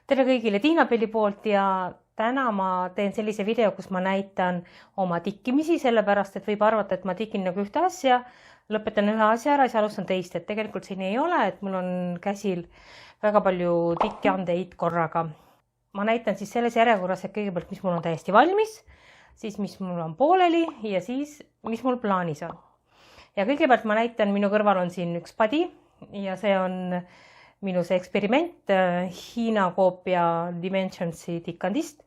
tere kõigile Tiina Pilli poolt ja täna ma teen sellise video, kus ma näitan oma tikkimisi, sellepärast et võib arvata, et ma tikin nagu ühte asja, lõpetan ühe asja ära ja siis alustan teist, et tegelikult siin ei ole, et mul on käsil väga palju tikkiandeid korraga. Ma näitan siis selles järjekorras, et kõigepealt, mis mul on täiesti valmis, siis mis mul on pooleli ja siis, mis mul plaanis on. Ja kõigepealt ma näitan, minu kõrval on siin üks padi ja see on minu see eksperiment Hiina koopia Dimensionsi tikkandist.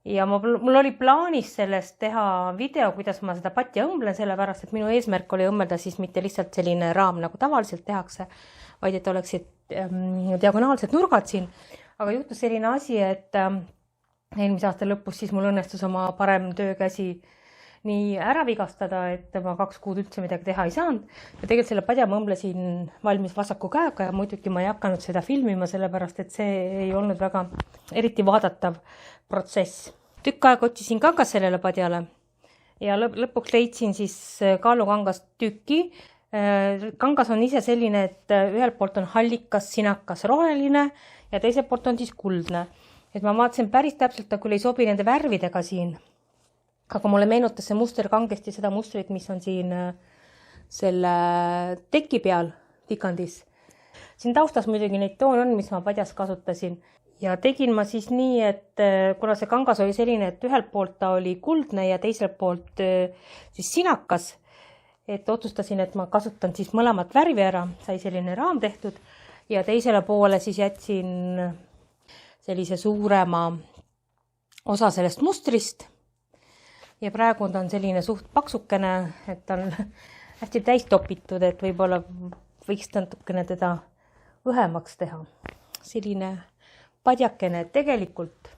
Ja mul oli plaanis sellest teha video, kuidas ma seda patja õmblen, sellepärast, et minu eesmärk oli õmmelda siis mitte lihtsalt selline raam, nagu tavaliselt tehakse, vaid et oleksid diagonaalsed nurgad siin. Aga juhtus selline asi, et eelmise aasta lõpus siis mul õnnestus oma parem töökäsi nii ära vigastada, et ma 2 kuud üldse midagi teha ei saanud. Ja tegelikult selle padja ma õmblesin valmis vasaku käega ja muidugi ma ei hakanud seda filmima, sellepärast et see ei olnud väga eriti vaadatav protsess. Tükk aega otsisin kangas sellele padjale ja lõpuks leidsin siis kaalukangast tüki. Kangas on ise selline, et ühelt poolt on hallikas, sinakas, roheline ja teiselt poolt on siis kuldne. Et ma vaatasin päris täpselt, ta küll ei sobi nende värvidega siin. Aga mulle meenutas see muster kangesti seda mustrit, mis on siin selle teki peal tikandis. Siin taustas muidugi neid toone on, mis ma padjas kasutasin. Ja tegin ma siis nii, et kuna see kangas oli selline, et ühelt poolt ta oli kuldne ja teiselt poolt siis sinakas, et otsustasin, et ma kasutan siis mõlemat värvi ära, sai selline raam tehtud ja teisele poole siis jätsin sellise suurema osa sellest mustrist. Ja praegu ta on selline suht paksukene, et ta on hästi täis topitud, et võib-olla võiks natukene teda õhemaks teha. Selline padjakene tegelikult,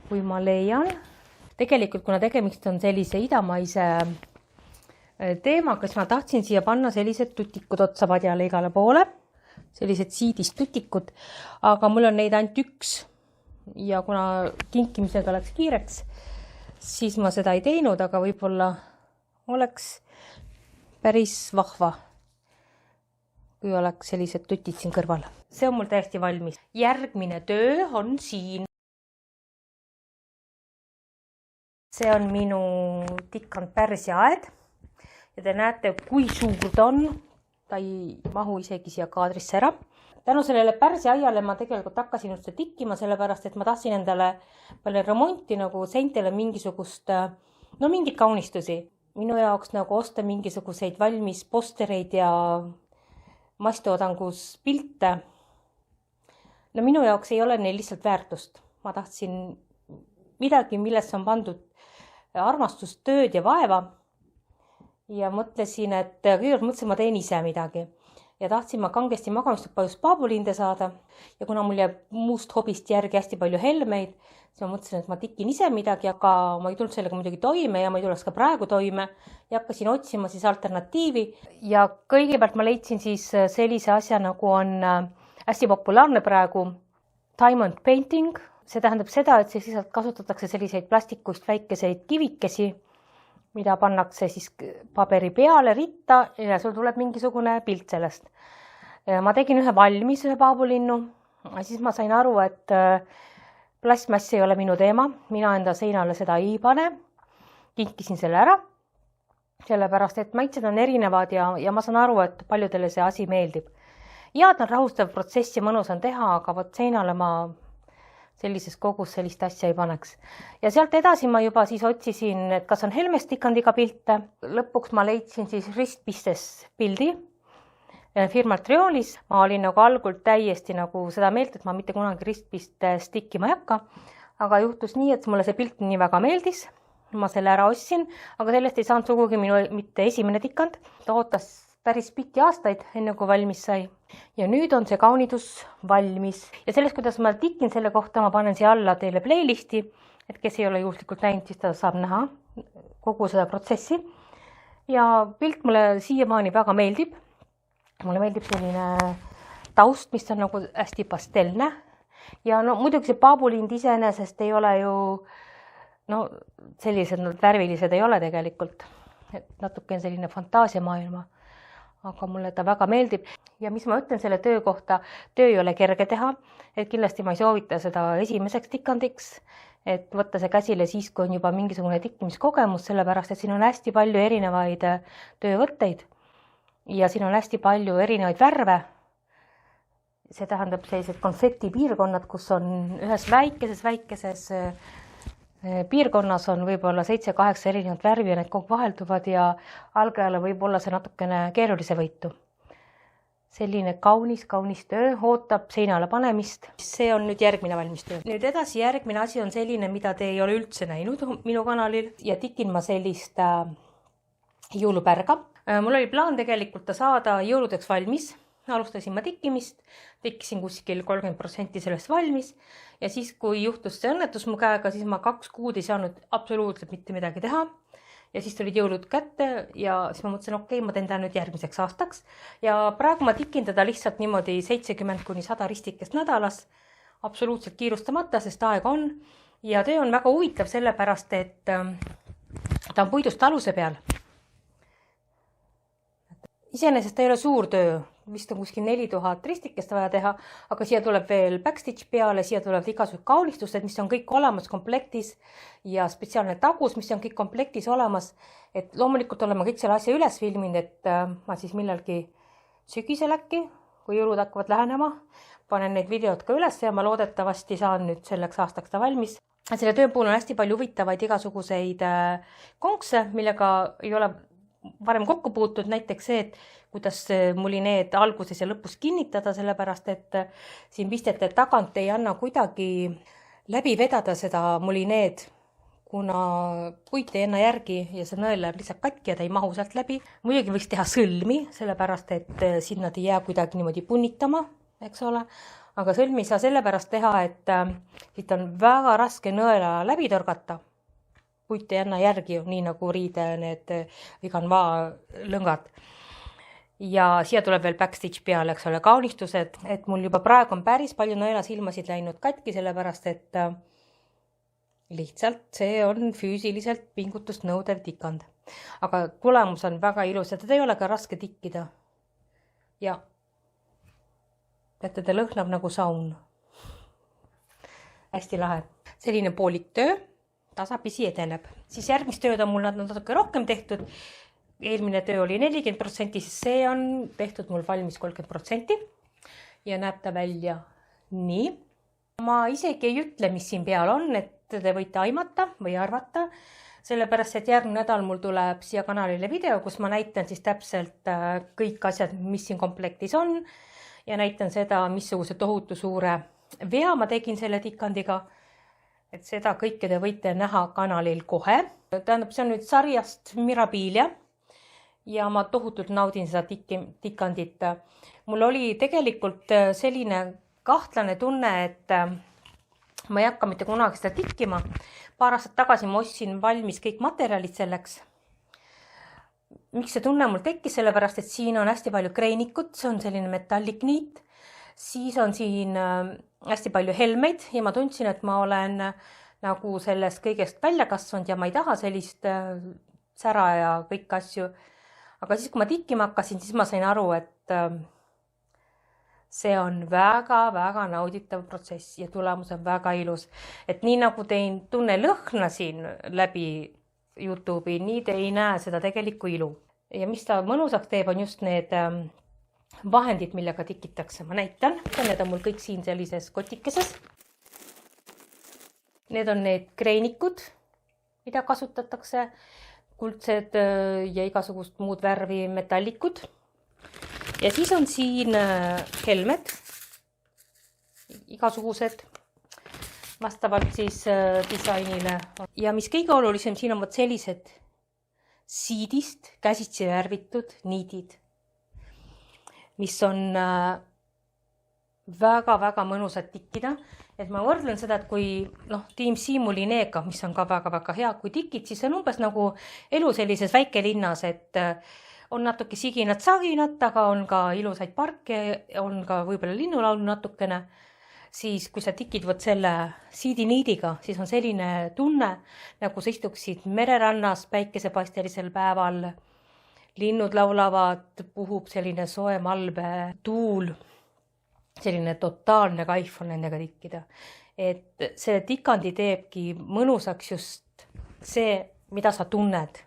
kui ma leian, tegelikult kuna tegemist on sellise idamaise teemaga, siis ma tahtsin siia panna sellised tutikud otsa padjale igale poole, sellised siidist tutikud, aga mul on neid ainult üks ja kuna kinkimisega läks kiireks, siis ma seda ei teinud, aga võib-olla oleks päris vahva, kui oleks sellised tutid siin kõrval. See on mul täiesti valmis. Järgmine töö on siin. See on minu tikkand pärsiaed ja te näete, kui suur ta on. Ta ei mahu isegi siia kaadrisse ära. Tänu sellele pärsiaiale ma tegelikult hakkasin üldse tikkima, sellepärast, et ma tahtsin endale palju remonti nagu seintele mingisugust, mingid kaunistusi. Minu jaoks nagu osta mingisuguseid valmis postereid ja masstoodangus pilte. Minu jaoks ei ole neil lihtsalt väärtust. Ma tahtsin midagi, millesse on pandud armastust, tööd ja vaeva. Ja mõtlesin, et kõigepealt mõtlesin, ma teen ise midagi. Ja tahtsin ma kangesti magamistuppa just paabulinde saada. Ja kuna mul jääb muust hobist järgi hästi palju helmeid, siis ma mõtlesin, et ma tikin ise midagi, aga ma ei tulnud sellega muidugi toime ja ma ei tuleks ka praegu toime. Ja hakkasin otsima siis alternatiivi. Ja kõigepealt ma leidsin siis sellise asja, nagu on hästi populaarne praegu diamond painting. See tähendab seda, et siis kasutatakse selliseid plastikust väikeseid kivikesi, mida pannakse siis paberi peale ritta ja sul tuleb mingisugune pilt sellest. Ma tegin ühe valmis, ühe paabulinnu, siis ma sain aru, et plastmass ei ole minu teema, mina enda seinale seda ei pane, kinkisin selle ära, sellepärast, et maitsed on erinevad ja ma saan aru, et paljudele see asi meeldib. Ja ta on rahustav protsess ja mõnus on teha, aga võt seinale ma sellises kogus sellist asja ei paneks. Ja sealt edasi ma juba siis otsisin, et kas on helmest tikandiga pilte. Lõpuks ma leidsin siis ristpistes pildi firmalt Triolis. Ma olin nagu algul täiesti nagu seda meelt, et ma mitte kunagi ristpistes tikkima ei hakka. Aga juhtus nii, et mulle see pilt nii väga meeldis. Ma selle ära ostsin, aga sellest ei saanud sugugi minu mitte esimene tikand. Ta ootas päris pikki aastaid, enne kui valmis sai. Ja nüüd on see kaunidus valmis. Ja sellest, kuidas ma tikin selle kohta, ma panen siia alla teile playlisti, et kes ei ole juhuslikult näinud, siis ta saab näha kogu seda protsessi. Ja pilt mulle siiamaani väga meeldib. Mulle meeldib selline taust, mis on nagu hästi pastelne. Ja muidugi see paabulind iseenesest ei ole ju, sellised värvilised ei ole tegelikult. Et natuke on selline fantaasiamaailma. aga mulle ta väga meeldib. Ja mis ma ütlen selle töö kohta, töö ei ole kerge teha, et kindlasti ma ei soovita seda esimeseks tikandiks, et võtta see käsile siis, kui on juba mingisugune tikkimiskogemus, sellepärast et siin on hästi palju erinevaid töövõtteid ja siin on hästi palju erinevaid värve. See tähendab sellised konfektipiirkonnad, kus on ühes väikeses piirkonnas on võib-olla 7-8 erinevat värvi ja need kogu vahelduvad ja algajale võib olla see natukene keerulise võitu. Selline kaunis töö ootab seinale panemist. See on nüüd järgmine valmis töö. Nüüd edasi järgmine asi on selline, mida te ei ole üldse näinud minu kanalil ja tikin ma sellist jõulupärga. Mul oli plaan tegelikult ta saada jõuludeks valmis. Alustasin ma tikkimist, tikkisin kuskil 30% sellest valmis ja siis, kui juhtus see õnnetus mu käega, siis ma 2 kuud ei saanud absoluutselt mitte midagi teha. Ja siis tulid jõulud kätte ja siis ma mõtlesin, okei, ma teen ta nüüd järgmiseks aastaks. Ja praegu ma tikin teda lihtsalt niimoodi 70-100 ristikest nädalas, absoluutselt kiirustamata, sest aega on. Ja töö on väga huvitav sellepärast, et ta on puidust aluse peal. Iseenesest ta ei ole suur töö, vist on kuskil 4000 ristikest vaja teha, aga siia tuleb veel backstitch peale, siia tuleb igasugused kaunistused, mis on kõik olemas komplektis ja spetsiaalne tagus, mis on kõik komplektis olemas. Et loomulikult olen ma kõik selle asja üles filminud, et ma siis millalgi sügisel äkki, kui jõulud hakkavad lähenema, panen neid videod ka üles ja ma loodetavasti saan nüüd selleks aastaks ta valmis. Selle töö puhul on hästi palju huvitavaid igasuguseid konkse, millega ei ole varem kokku puutud, näiteks see, et kuidas mulineed alguses ja lõpus kinnitada, sellepärast et siin pistete tagant ei anna kuidagi läbi vedada seda mulineed, kuna puit ei anna järgi ja see nõel läheb lihtsalt katki ja ta ei mahu sealt läbi. Muidugi võiks teha sõlmi, sellepärast et siin nad ei jää kuidagi niimoodi punnitama, eks ole. Aga sõlmi ei saa sellepärast teha, et siit on väga raske nõela läbi torgata. Puit ei anna järgi, nii nagu riide need viganvaa lõngad. Ja siia tuleb veel backstitch peale, eks ole, kaunistused, et mul juba praegu on päris palju nõelasilmasid läinud katki, sellepärast et lihtsalt see on füüsiliselt pingutust nõudev tikand. Aga tulemus on väga ilus ja teda ei ole ka raske tikkida. Ja ta lõhnab nagu saun. Hästi lahe. Selline poolik töö. Tasapisi edeneb. Siis järgmist tööd on mul natuke rohkem tehtud. Eelmine töö oli 40%, siis see on tehtud mul valmis 30% ja näeb ta välja nii. Ma isegi ei ütle, mis siin peal on, et te võite aimata või arvata, sellepärast, et järgmine nädal mul tuleb siia kanalile video, kus ma näitan siis täpselt kõik asjad, mis siin komplektis on ja näitan seda, missuguse tohutu suure vea ma tegin selle tikandiga. Et seda kõike te võite näha kanalil kohe. Tähendab, see on nüüd sarjast Mirabilia ja ma tohutult naudin seda tikandit. Mul oli tegelikult selline kahtlane tunne, et ma ei hakka mitte kunagi seda tikkima. Paar aastat tagasi ma ostsin valmis kõik materjalid selleks. Miks see tunne mul tekkis? Sellepärast, et siin on hästi palju kreenikut, see on selline metallikniit. Siis on siin hästi palju helmeid ja ma tundsin, et ma olen nagu sellest kõigest välja kasvanud ja ma ei taha sellist sära ja kõik asju. Aga siis, kui ma tikkima hakkasin, siis ma sain aru, et see on väga nauditav protsess ja tulemus on väga ilus. Et nii nagu tein tunne lõhna siin läbi YouTube'i, nii te ei näe seda tegelikku ilu. Ja mis ta mõnusaks teeb, on just need vahendid, millega tikitakse. Ma näitan, need on mul kõik siin sellises kotikeses. Need on need kreenikud, mida kasutatakse, kuldsed ja igasugust muud värvi metallikud. Ja siis on siin helmed, igasugused, vastavalt siis disainile. Ja mis kõige olulisem, siin on sellised siidist käsitsi värvitud niidid, mis on väga mõnusad tikkida. Et ma võrdlen seda, et kui Team Simulineega, mis on ka väga hea, kui tikid, siis on umbes nagu elu sellises väikelinnas, et on natuke siginad-saginad, aga on ka ilusaid parke, on ka võib-olla linnulaulu natukene. Siis kui sa tikid võt selle siidiniidiga, siis on selline tunne, nagu sa istuksid mererannas päikesepaistelisel päeval linnud laulavad, puhub selline soe malbe tuul, selline totaalne kaif on nendega tikkida. Et see tikandi teebki mõnusaks just see, mida sa tunned.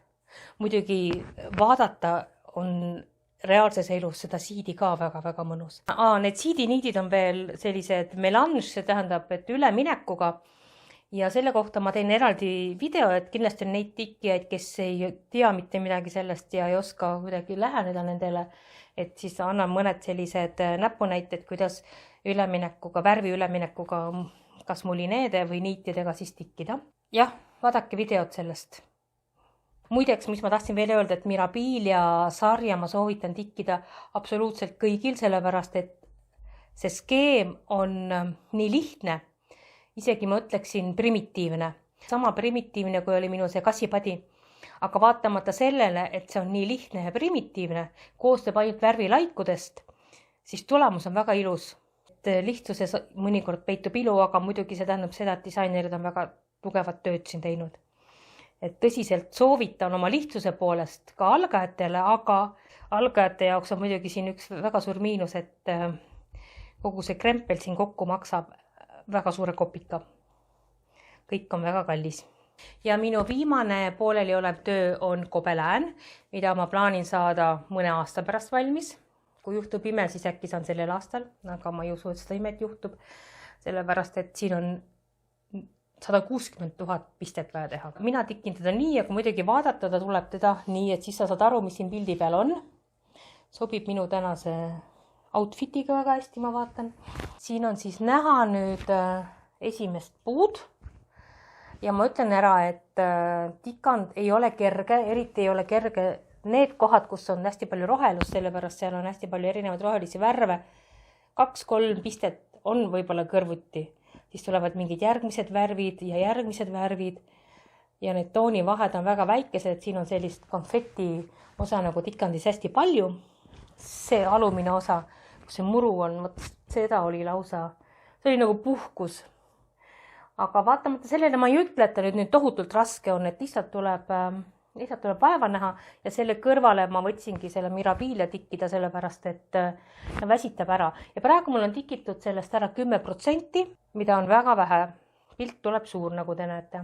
Muidugi vaadata on reaalses elus seda siidi ka väga-väga mõnus. Need siidiniidid on veel sellised melange, see tähendab, et üleminekuga. Ja selle kohta ma teen eraldi video, et kindlasti on neid tikkijaid, kes ei tea mitte midagi sellest ja ei oska kuidagi läheneda nendele. Et siis annan mõned sellised näpunäited, kuidas üleminekuga, värvi üleminekuga kas mulineede või niitidega siis tikkida. Jah, vaadake videot sellest. Muideks, mis ma tahtsin veel öelda, et Mirabilia sarja ma soovitan tikkida absoluutselt kõigil, sellepärast, et see skeem on nii lihtne, isegi ma ütleksin primitiivne. Sama primitiivne, kui oli minu see kassipadi. Aga vaatamata sellele, et see on nii lihtne ja primitiivne, koostööb ainult värvilaikudest, siis tulemus on väga ilus. Lihtsuses mõnikord peitub ilu, aga muidugi see tähendab seda, et disainerid on väga tugevat tööd siin teinud. Et tõsiselt soovitan oma lihtsuse poolest ka algajatele, aga algajate jaoks on muidugi siin üks väga suur miinus, et kogu see krempel siin kokku maksab väga suure kopika. Kõik on väga kallis. Ja minu viimane pooleli olev töö on Gobelin, mida ma plaanin saada mõne aasta pärast valmis. Kui juhtub ime, siis äkki saan sellel aastal, aga ma ei usu, et seda imet juhtub, sellepärast, et siin on 160 000 pistet vaja teha. Mina tikin teda nii, aga muidugi vaadatada tuleb teda nii, et siis sa saad aru, mis siin pildi peal on. Sobib minu tänase outfitiga väga hästi, ma vaatan. Siin on siis näha nüüd esimest puud. Ja ma ütlen ära, et tikand ei ole kerge, eriti ei ole kerge need kohad, kus on hästi palju rohelust, sellepärast seal on hästi palju erinevaid rohelisi värve. 2-3 pistet on võib-olla kõrvuti. Siis tulevad mingid järgmised värvid ja järgmised värvid ja need toonivahed on väga väikesed, siin on sellist konfetti osa nagu tikandis hästi palju. See alumine osa, kus see muru on, seda oli lausa, see oli nagu puhkus. Aga vaatamata sellele ma ei ütle, et ta nüüd tohutult raske on, et lihtsalt tuleb vaeva näha ja selle kõrvale ma võtsingi selle Mirabilia tikkida sellepärast, et ta väsitab ära. Ja praegu mul on tikitud sellest ära 10%, mida on väga vähe. Pilt tuleb suur, nagu te näete.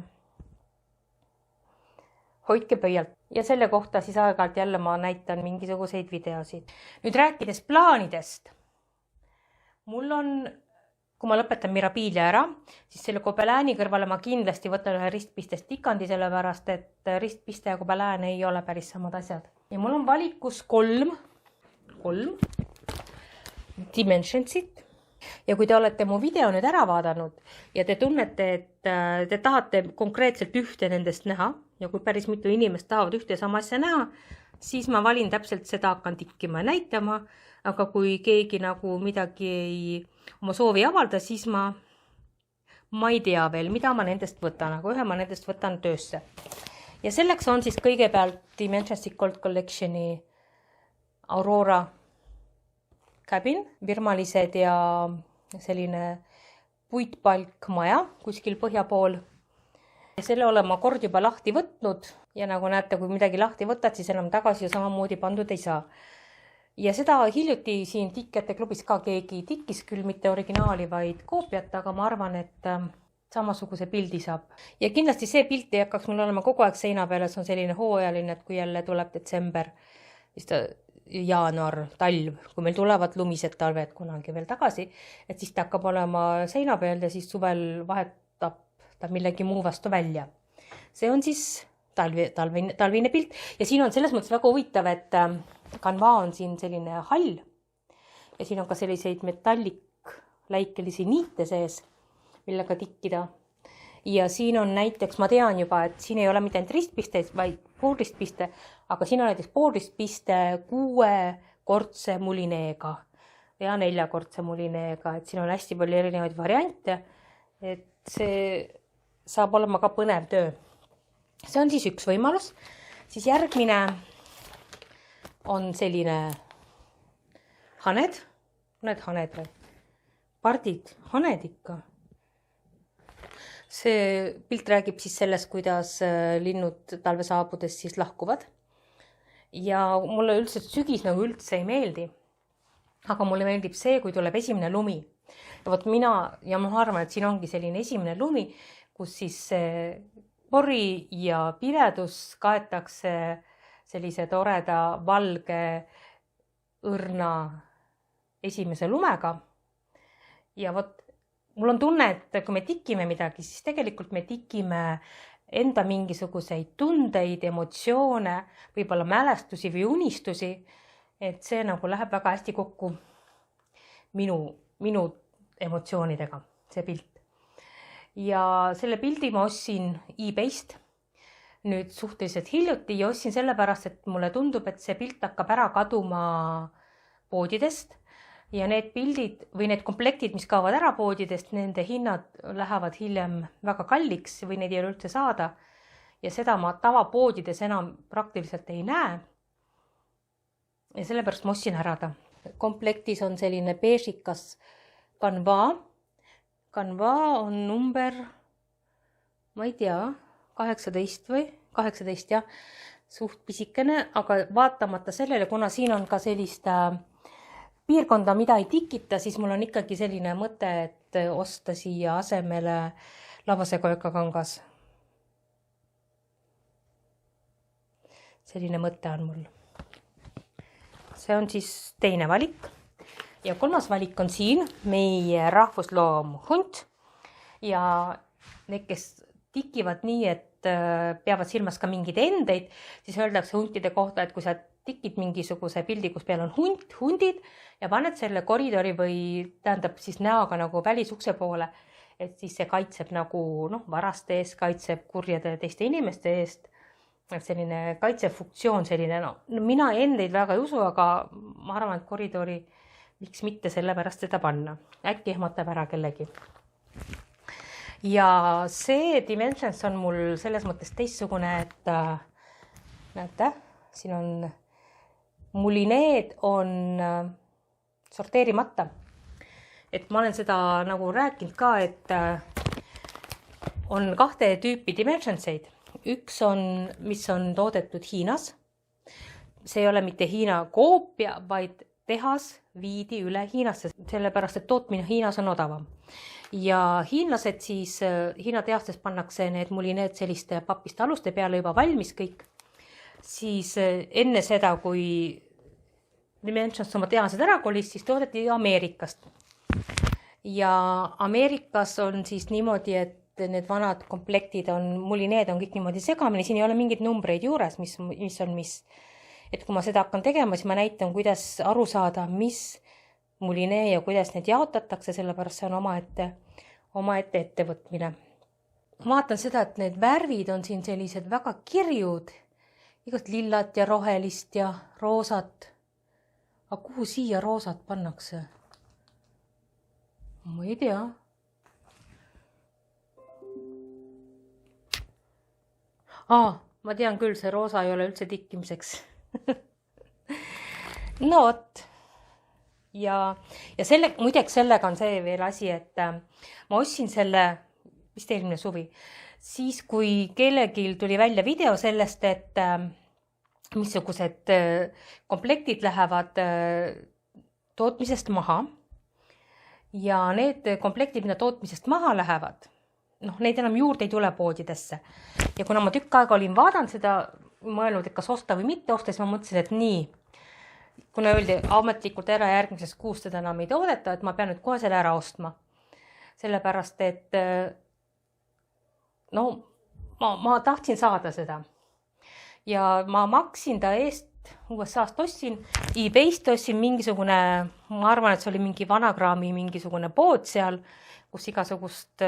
Hoidke pöialt. Ja selle kohta siis aeg-ajalt jälle ma näitan mingisuguseid videosid. Nüüd rääkides plaanidest. Mul on, kui ma lõpetan Mirabilia ära, siis selle Gobelini kõrvale ma kindlasti võtan ühe ristpistest tikandi, sellepärast, et ristpiste ja Gobelin ei ole päris samad asjad. Ja mul on valikus kolm dimensionsit. Ja kui te olete mu video nüüd ära vaadanud ja te tunnete, et te tahate konkreetselt ühte nendest näha ja kui päris mitu inimest tahavad ühte ja sama asja näha, siis ma valin täpselt seda, hakkan tikkima ja näitama, aga kui keegi nagu midagi oma soovi avalda, siis ma ei tea veel, mida ma nendest võtan, aga ühe ma nendest võtan töösse. Ja selleks on siis kõigepealt Dimensions Gold Collectioni Aurora cabin, virmalised ja selline puitpalk maja kuskil põhja pool. Ja selle olen ma kord juba lahti võtnud ja nagu näete, kui midagi lahti võtad, siis enam tagasi ja samamoodi pandud ei saa. Ja seda hiljuti siin tikkijate klubis ka keegi tikkis küll mitte originaali, vaid koopiat, aga ma arvan, et samasuguse pildi saab. Ja kindlasti see pilt ei hakkaks mul olema kogu aeg seina peale, see on selline hooajaline, et kui jälle tuleb detsember, siis jaanuar, talv, kui meil tulevad lumised talved kunagi veel tagasi, et siis ta hakkab olema seina peal ja siis suvel vahetab ta millegi muu vastu välja. See on siis talvine pilt ja siin on selles mõttes väga huvitav, et kanva on siin selline hall ja siin on ka selliseid metallikläikelisi niite sees, millega tikkida. Ja siin on näiteks, ma tean juba, et siin ei ole mitte ainult ristpiste, vaid poolristpiste, aga siin on näiteks poolristpiste 6-kordse mulineega ja 4-kordse mulineega, et siin on hästi palju erinevaid variante, et see saab olema ka põnev töö. See on siis üks võimalus. Siis järgmine on selline haned või? Pardid, haned ikka. See pilt räägib siis sellest, kuidas linnud talve saabudes siis lahkuvad. ja mulle üldse sügis nagu üldse ei meeldi. Aga mulle meeldib see, kui tuleb esimene lumi. Ja vot ma arvan, et siin ongi selline esimene lumi, kus siis pori ja pimedus kaetakse sellise toreda valge õrna esimese lumega. Ja vot mul on tunne, et kui me tikime midagi, siis tegelikult me tikime enda mingisuguseid tundeid, emotsioone, võib-olla mälestusi või unistusi, et see nagu läheb väga hästi kokku minu emotsioonidega, see pilt. Ja selle pildi ma ostsin eBayst nüüd suhteliselt hiljuti ja ostsin sellepärast, et mulle tundub, et see pilt hakkab ära kaduma poodidest ja need pildid või need komplektid, mis kaovad ära poodidest, nende hinnad lähevad hiljem väga kalliks või neid ei ole üldse saada ja seda ma tavapoodides enam praktiliselt ei näe. Ja sellepärast ma ostsin ära ta. Komplektis on selline beežikas kanva. Kanva on number, ma ei tea, 18 või 18, jah, suht pisikene, aga vaatamata sellele, kuna siin on ka sellist piirkonda, mida ei tikita, siis mul on ikkagi selline mõte, et osta siia asemele labasega ökakangas. Selline mõte on mul. See on siis teine valik. Ja kolmas valik on siin meie rahvusloom hunt. Ja need, kes tikivad nii, et peavad silmas ka mingeid endeid, siis öeldakse huntide kohta, et kui sa tikid mingisuguse pildi, kus peal on hundid ja paned selle koridori või tähendab siis näoga nagu välisukse poole, et siis see kaitseb nagu varaste eest, kaitseb kurjade teiste inimeste eest. Selline kaitsefunktsioon selline, mina endeid väga ei usu, aga ma arvan, et koridori miks mitte sellepärast seda panna. Äkki ehmatab ära kellegi. Ja see Dimensions on mul selles mõttes teistsugune, et näete, siin on mulineed on sorteerimata. Et ma olen seda nagu rääkinud ka, et on kahte tüüpi Dimensionseid. Üks on, mis on toodetud Hiinas. See ei ole mitte Hiina koopia, vaid tehas viidi üle Hiinasse, sellepärast, et tootmine Hiinas on odavam. Ja hiinlased siis, Hiina tehastes pannakse need mulineed selliste papiste aluste peale juba valmis kõik. Siis enne seda, kui Dimensions oma tehased ära kolis, siis toodeti Ameerikast. Ja Ameerikas on siis niimoodi, et need vanad komplektid on, mulineed on kõik niimoodi segamini, siin ei ole mingeid numbreid juures, mis on mis. Et kui ma seda hakkan tegema, siis ma näitan, kuidas aru saada, mis mulinee ja kuidas need jaotatakse, sellepärast see on omaette ettevõtmine. Ma vaatan seda, et need värvid on siin sellised väga kirjud, igast lillat ja rohelist ja roosat. Aga kuhu siia roosat pannakse? Ma ei tea. Ma tean küll, see roosa ei ole üldse tikkimiseks. No vot. Ja muideks sellega on see veel asi, et ma ostsin selle, vist eelmine suvi, siis kui kellelgi tuli välja video sellest, et missugused komplektid lähevad tootmisest maha ja need komplektid, mida tootmisest maha lähevad, neid enam juurde ei tule poodidesse. Ja kuna ma tükk aega olin vaadanud seda, mõelnud, et kas osta või mitte osta, siis ma mõtlesin, et nii, kuna öeldi ametlikult ära järgmisest kuust seda enam ei toodeta, et ma pean nüüd kohe selle ära ostma. Sellepärast, et ma tahtsin saada seda. Ja ma maksin ta eest, USA-st ostsin, eBayst ostsin mingisugune, ma arvan, et see oli mingi vanakraami mingisugune pood seal, kus igasugust,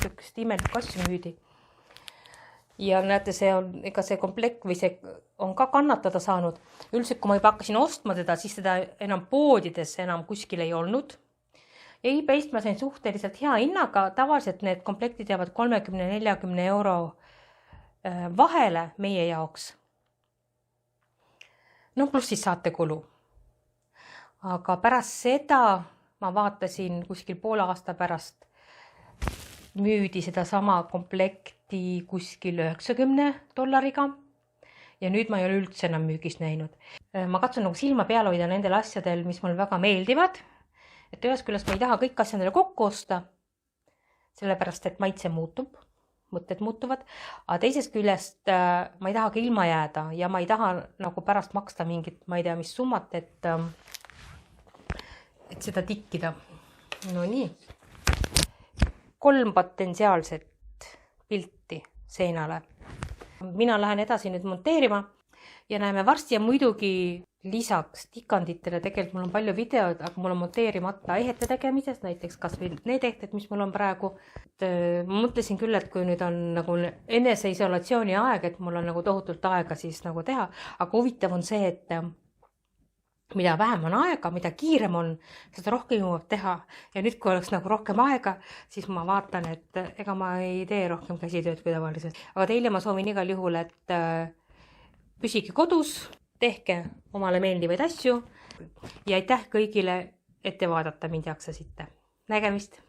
sükest imelik asju müüdi. Ja näete, see komplekt või see on ka kannatada saanud. Üldiselt, kui ma juba hakkasin ostma teda, siis seda enam poodides enam kuskil ei olnud. Ja eBayst ma sain suhteliselt hea hinnaga. Tavaliselt need komplektid jäävad 30-40 euro vahele meie jaoks. Pluss siis saatekulu. Aga pärast seda ma vaatasin kuskil poole aasta pärast müüdi seda sama komplekti kuskil $90 ja nüüd ma ei ole üldse enam müügis näinud. Ma katsun nagu silma peal hoida nendel asjadel, mis mulle väga meeldivad. Et ühest küljest ma ei taha kõik asja endale kokku osta, sellepärast et maitse muutub, mõtted muutuvad, aga teisest küljest ma ei taha ka ilma jääda ja ma ei taha nagu pärast maksta mingit, ma ei tea, mis summat, et seda tikkida. No nii. 3 potentsiaalset pilti seinale. Mina lähen edasi nüüd monteerima ja näeme varsti ja muidugi lisaks tikanditele tegelikult mul on palju videod, aga mul on monteerimata ehete tegemises, näiteks kas või need ehted, mis mul on praegu. Ma mõtlesin küll, et kui nüüd on nagu eneseisolatsiooni aeg, et mul on nagu tohutult aega siis nagu teha, aga huvitav on see, et mida vähem on aega, mida kiirem on, seda rohkem jõuab teha. Ja nüüd, kui oleks nagu rohkem aega, siis ma vaatan, et ega ma ei tee rohkem käsitööd kui tavaliselt. Aga teile ma soovin igal juhul, et püsige kodus, tehke omale meeldivaid asju ja aitäh kõigile, et te vaadata mind jaksasite. Nägemist!